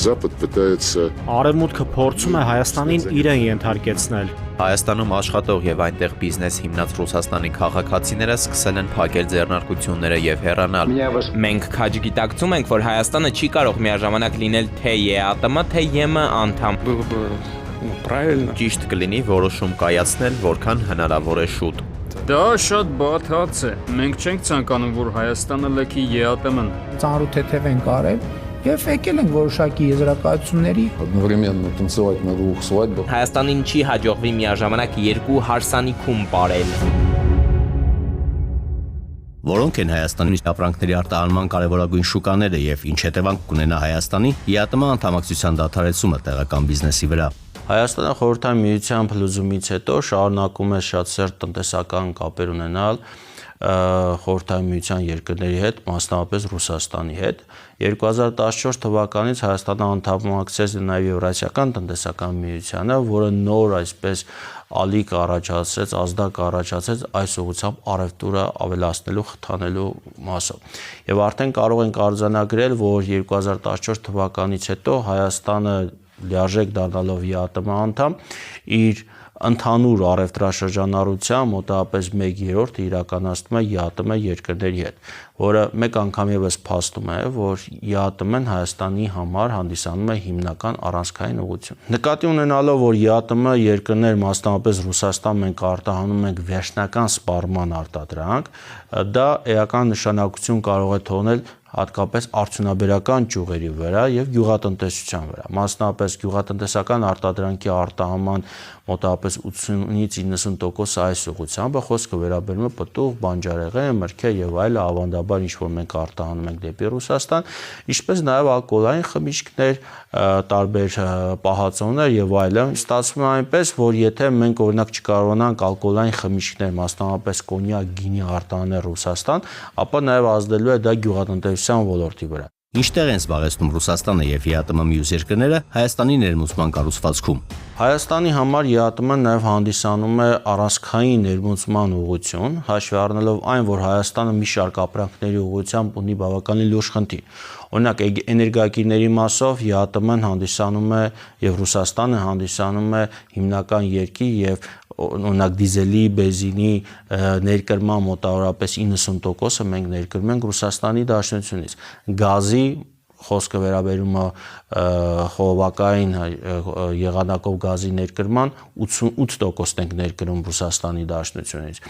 Запад пытается Արևմուտքը փորձում է Հայաստանին իրեն ենթարկեցնել։ Հայաստանում աշխատող եւ այնտեղ բիզնես հիմնած Ռուսաստանի քաղաքացիները սկսել են փակել ձեռնարկությունները եւ հեռանալ։ Մենք քաջ գիտակցում ենք, որ Հայաստանը չի կարող միաժամանակ լինել թե ԵԱՏՄ, թե ԵՄ անդամ։ Ճիշտ կլինի որոշում կայացնել, որքան հնարավոր է շուտ։ Դա շատ բաթած է։ Մենք չենք ցանկանում, որ Հայաստանը լքի ԵԱՏՄ-ն։ Ծանրու թեթև ենք արել եւ եկել ենք որոշակի եզրակացությունների։ Одновременно танцевать на двух свадьбах. Հայաստանին չի հաջողվի միաժամանակ երկու հարսանիքում ապրել։ Որոնք են Հայաստանի ապրանքների արտահանման կարևորագույն շուկաները եւ ինչ հետևանք կունենա Հայաստանի ԵԱՏՄ անդամակցության դադարեցումը տեղական բիզնեսի վրա։ Հայաստանը խորհրդային միության փլուզումից հետո շարունակում է շատ սերտ տնտեսական կապեր ունենալ խորհրդային միության երկրների հետ, մասնավորապես Ռուսաստանի հետ։ 2014 թվականից Հայաստանը անդամակցեց նաև Եվրասիական տնտեսական միությանը, որը նոր այսպես ալիք առաջացրեց, ազդակ առաջացրեց այս ուղղությամբ առևտուրը ավելացնելու, խթանելու մասով։ Եվ արդեն կարող ենք արձանագրել, որ 2014 թվականից հետո Հայաստանը լիարժեք դառնալով ԵԱՏՄ անդամ իր ընդհանուր առևտրաշրջանառության մոտավորապես 1/3 իրականացնում է ԵԱՏՄ երկրների հետ, որը մեկ անգամ եւս փաստում է, որ ԵԱՏՄ-ն Հայաստանի համար հանդիսանում է հիմնական առանցքային ուղղություն։ Նկատի ունենալով, որ ԵԱՏՄ երկրներ, մասնավորապես Ռուսաստան, մենք արտահանում ենք վերջնական սպառման արտադրանք, դա էական նշանակություն կարող է թողնել հատկապես արդյունաբերական ճյուղերի վրա եւ գյուղատնտեսության վրա։ Մասնավորապես գյուղատնտեսական արտադրանքի արտահանման մոտավորապես 80-ից 90% այս ուղղությամբ խոսքը վերաբերում է պտուղ, բանջարեղեն, մրգեր եւ այլ ավանդաբար ինչ որ մենք արտահանում ենք դեպի Ռուսաստան, ինչպես նաեւ ալկոհոլային խմիչքներ, տարբեր պահածոներ եւ այլն։ Ստացվում է այնպես, որ եթե մենք օրինակ չկարողանանք ալկոհոլային խմիչքներ, մասնավորապես կոնյակ, գինի արտահանել Ռուսաստան, ապա նաեւ ազդելու է դա գյուղատնտեսության ոլորտի վրա։ Ինչտեղ են զբաղեցնում Ռուսաստանը եւ ԵԱՏՄ մյուս երկրները Հայաստանի ներմուծման կառուցվածքում։ Հայաստանի համար ԵԱՏՄ-ն նաև հանդիսանում է առանցքային ներմուծման ուղղություն, հաշվի առնելով այն, որ Հայաստանը մի շարք ապրանքների ուղղությամբ ունի բավականին լուրջ խնդիր։ Օրինակ էներգակիրների մասով ԵԱՏՄ-ն հանդիսանում է եւ Ռուսաստանը հանդիսանում է հիմնական երկիր եւ օրինակ դիզելի, բենզինի ներկրման մոտավորապես 90%-ը մենք ներկրում ենք Ռուսաստանի Դաշնությունից։ Գազի խոսքը վերաբերում է խողովակային եղանակով գազի ներկրման 88% ենք ներկրում Ռուսաստանի Դաշնությունից։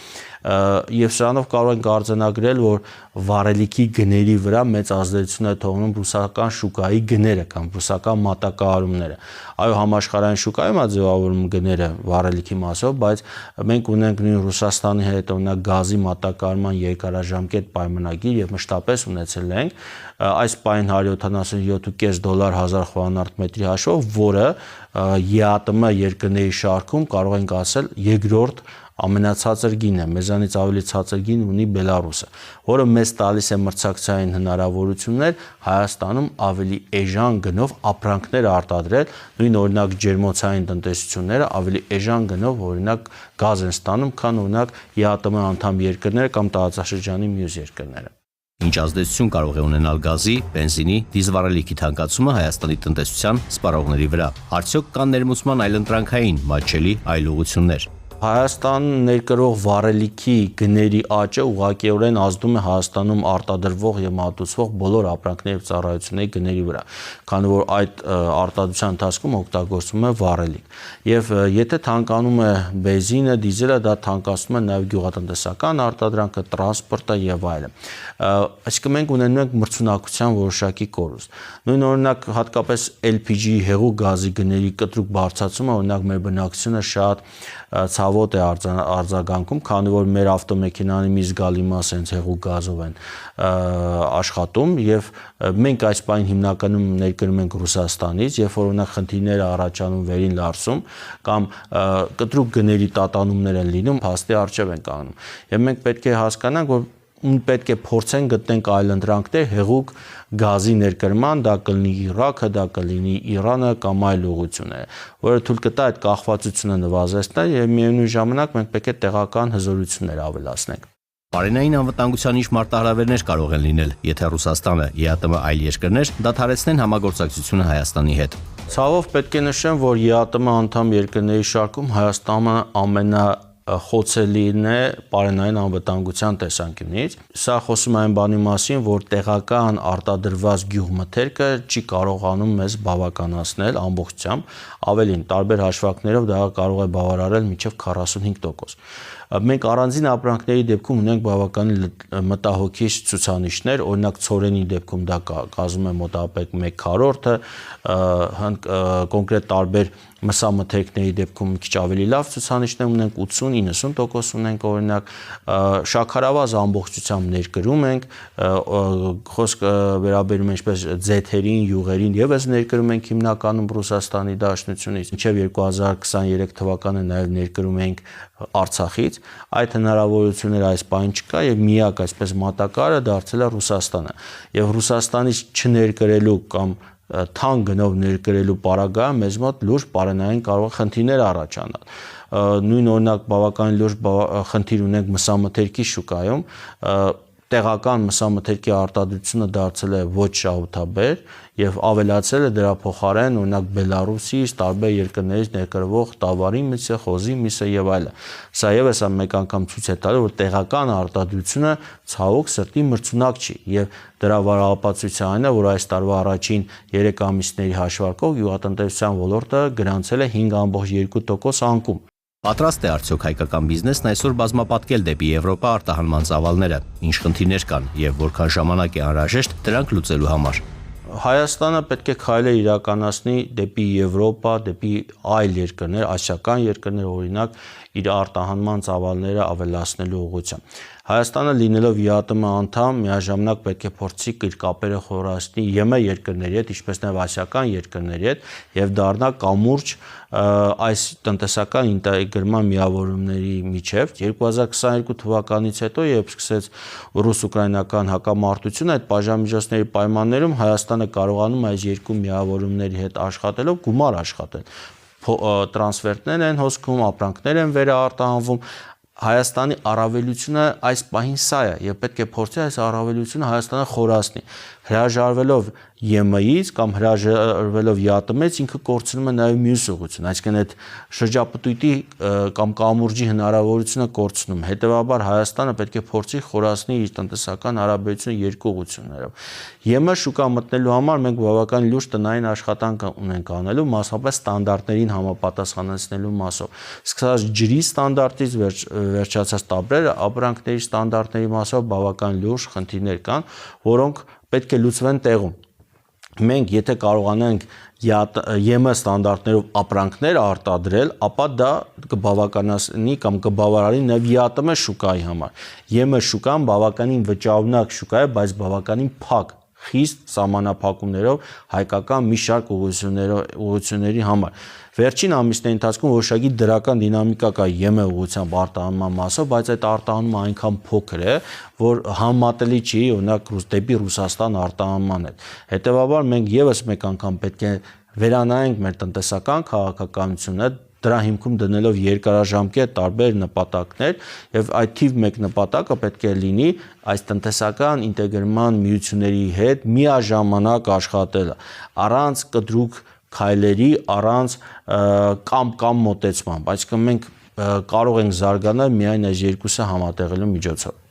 Եվ սրանով կարող ենք արձանագրել, որ վառելիքի գների վրա մեծ ազդեցություն է թողնում ռուսական շուկայի գները կամ ռուսական մատակարարումները։ Այո, համաշխարհային շուկայում է ձևավորում գները վառելիքի մասով, բայց մենք ունենք նույն Ռուսաստանի հետ օրինակ գազի մատակարարման երկարաժամկետ պայմանագիր եւ մշտապես ունեցել ենք այս պայն $177.5 1000 խորանարդ մետրի հաշվով, որը ԵԱՏՄ երկրների շարքում կարող ենք ասել երկրորդ ամենացածր գինն է, մեզանից ավելի ցածր գին ունի Բելարուսը, որը մեզ տալիս է մրցակցային հնարավորություններ Հայաստանում ավելի էժան գնով ապրանքներ արտադրել, նույն օրինակ ջերմոցային տնտեսությունները ավելի էժան գնով օրինակ գազ են ստանում, քան օրինակ ԵԱՏՄ անդամ երկրները կամ տարածաշրջանի մյուս երկրները։ Ինչ ազդեցություն կարող է ունենալ գազի, բենզինի, դիզվառելիքի թանկացումը Հայաստանի տնտեսության սպառողների վրա։ Արդյոք կան ներմուծման այլընտրանքային մատչելի այլ ուղղություններ։ Հայաստան ներկրող վառելիքի գների աճը ուղղակիորեն ազդում է Հայաստանում արտադրվող եւ մատուցվող բոլոր ապրանքների եւ ծառայությունների գների վրա, քանի որ այդ արտադրության ընթացքում օգտագործվում է վառելիք։ Եվ եթե թանկանում է բենզինը, դիզելը, դա թանկացնում է նաեւ գյուղատնտեսական արտադրանքը, տրանսպորտը եւ այլն։ Այսինքն մենք ունենում ենք մրցունակության որոշակի կորուստ։ Նույն օրինակ հատկապես LPG հեղուկ գազի գների կտրուկ բարձրացումը, օրինակ մեր բնակչությունը շատ ցավոտ է արձագանքում, քանի որ մեր ավտոմեքենանի մի զգալի մասը հենց հեղուկ գազով են աշխատում եւ մենք այս բանին հիմնականում ներկրում ենք Ռուսաստանից, երբ որ օրինակ խնդիրները առաջանում վերին Լարսում կամ կտրուկ գների տատանումներ են լինում, փաստի առջև են կանգնում։ Եվ մենք պետք է հասկանանք, որ պետք է փորձեն գտնենք այլընտրանքներ հեղուկ գազի ներկրման, դա կլինի Իրաքը, դա կլինի Իրանը կամ այլ ուղղությունները, որը թույլ կտա այդ կախվածությունը նվազեցնել եւ միևնույն ժամանակ մենք պետք է տեղական հզորություններ ավելացնենք։ Պարենային անվտանգության ինչ մարտահրավերներ կարող են լինել, եթե Ռուսաստանը, ԵԱՏՄ այլ երկրներ դադարեցնեն համագործակցությունը Հայաստանի հետ։ Ցավով պետք է նշեմ, որ ԵԱՏՄ անդամ երկրների շարքում Հայաստանը ամենախոցելին է պարենային անվտանգության տեսանկյունից։ Սա խոսում է այն բանի մասին, որ տեղական արտադրված գյուղմթերքը չի կարողանում մեզ բավականացնել ամբողջությամբ, ավելին տարբեր հաշվարկներով դա կարող է բավարարել մինչև 45%։ Մենք առանձին ապրանքների դեպքում ունենք բավականին մտահոգիչ ցուցանիշներ, օրինակ ցորենի դեպքում դա կազմում է մոտավորապես 1/4, կոնկրետ տարբեր մսամթերքների դեպքում մի քիչ ավելի լավ ցուցանիշներ ունենք, 80-90% ունենք օրինակ, շաքարավազ ամբողջությամբ ներկրում ենք, խոսքը վերաբերում է ինչպես ձեթերին, յուղերին եւս ներկրում ենք հիմնականում Ռուսաստանի Դաշնությունից, մինչև 2023 թվականը նաեւ ներկրում ենք Արցախից, այդ հնարավորությունները այս պահին չկա եւ միակ այսպես մատակարարը դարձել է Ռուսաստանը եւ Ռուսաստանից չներկրելու կամ թանկ գնով ներկրելու պարագայում մեզ մոտ լուրջ պարենային կարող է խնդիրներ առաջանալ։ Նույն օրինակ բավականին լուրջ խնդիր ունենք մսամթերքի շուկայում, տեղական մսամթերքի արտադրությունը դարձել է ոչ շահութաբեր եւ ավելացել է դրա փոխարեն օրինակ Բելարուսից, տարբեր երկրներից ներկրվող տավարի միսը, խոզի միսը եւ այլը։ Սա եւս մեկ անգամ ցույց է տալու, որ տեղական արտադրությունը ցավոք սրտի մրցունակ չի եւ դրա վարահապացույցը այն է, որ այս տարվա առաջին 3 ամիսների հաշվարկով գյուղատնտեսության ոլորտը գրանցել է 5.2% անկում։ Պատրաստ է արդյոք հայկական բիզնեսն այսօր բազմապատկել դեպի Եվրոպա արտահանման ծավալները, ինչ խնդիրներ կան եւ որքան ժամանակ է անհրաժեշտ դրանք լուծելու համար։ Հայաստանը պետք է քայլեր իրականացնի դեպի Եվրոպա, դեպի այլ երկրներ, ասիական երկրներ օրինակ իր արտահանման ծավալները ավելացնելու ուղղությամբ։ Հայաստանը լինելով ԵԱՏՄ անդամ միաժամանակ պետք է փորձի իր կապերը խորացնի ԵՄ երկրների հետ, ինչպես նաև ասիական երկրների հետ եւ դառնա կամուրջ այս տնտեսական ինտեգրման միավորումների միջև 2022 թվականից հետո երբ սկսեց ռուս-ուկրաինական հակամարտությունը, այդ բաժանմիջոցների պայմաններում Հայաստանը կարողանում այս երկու միավորումների հետ աշխատելով գումար աշխատել։ Տրանսֆերտներ են հոսքում, ապրանքներ են վերարտահանվում, Հայաստանի առավելությունը այս պահին սա է եւ պետք է փորձի այս առավելությունը Հայաստանը խորացնի հրաժարվելով ԵՄ-ից կամ հրաժարվելով ԵԱՏՄ-ից ինքը կորցնում է նաեւ մյուս ուղղություն, այսինքն այդ շրջապտույտի կամ կամուրջի հնարավորությունը կորցնում։ Հետևաբար Հայաստանը պետք է փորձի խորացնի իր տնտեսական հարաբերությունը երկու ուղղություններով։ ԵՄ շուկա մտնելու համար մենք բավական լուրջ տնային աշխատանք ունենք անելու, մասնավորապես ստանդարտներին համապատասխանեցնելու մասով։ Սկսած ջրի ստանդարտից վերջացած տարբեր ապրանքների ստանդարտների մասով բավական լուրջ խնդիրներ կան, որոնք պետք է լուծվեն տեղում։ Մենք եթե կարողանանք ԵՄ ստանդարտներով ապրանքներ արտադրել, ապա դա կբավականացնի կամ կբավարարի նաև ԵԱՏՄ շուկայի համար։ ԵՄ շուկան բավականին վճարունակ շուկա է, բայց բավականին փակ, խիստ սահմանափակումներով հայկական մի շարք ուղղությունների համար։ Վերջին ամիսների ընթացքում որոշակի դրական դինամիկա կա ԵՄ ուղղությամբ արտահանման մասով, բայց այդ արտահանումը այնքան փոքր է, որ համատելի չի օրինակ դեպի Ռուսաստան արտահանման հետ։ Հետևաբար մենք եւս մեկ անգամ պետք է վերանայենք մեր տնտեսական քաղաքականությունը, դրա հիմքում դնելով երկարաժամկետ տարբեր նպատակներ եւ այդ թիվ 1 նպատակը պետք է լինի այս տնտեսական ինտեգրման միությունների հետ միաժամանակ աշխատելը առանց կտրուկ քայլերի, առանց կամ մոտեցման, այսինքն մենք կարող ենք զարգանալ միայն այս երկուսը համատեղելու միջոցով։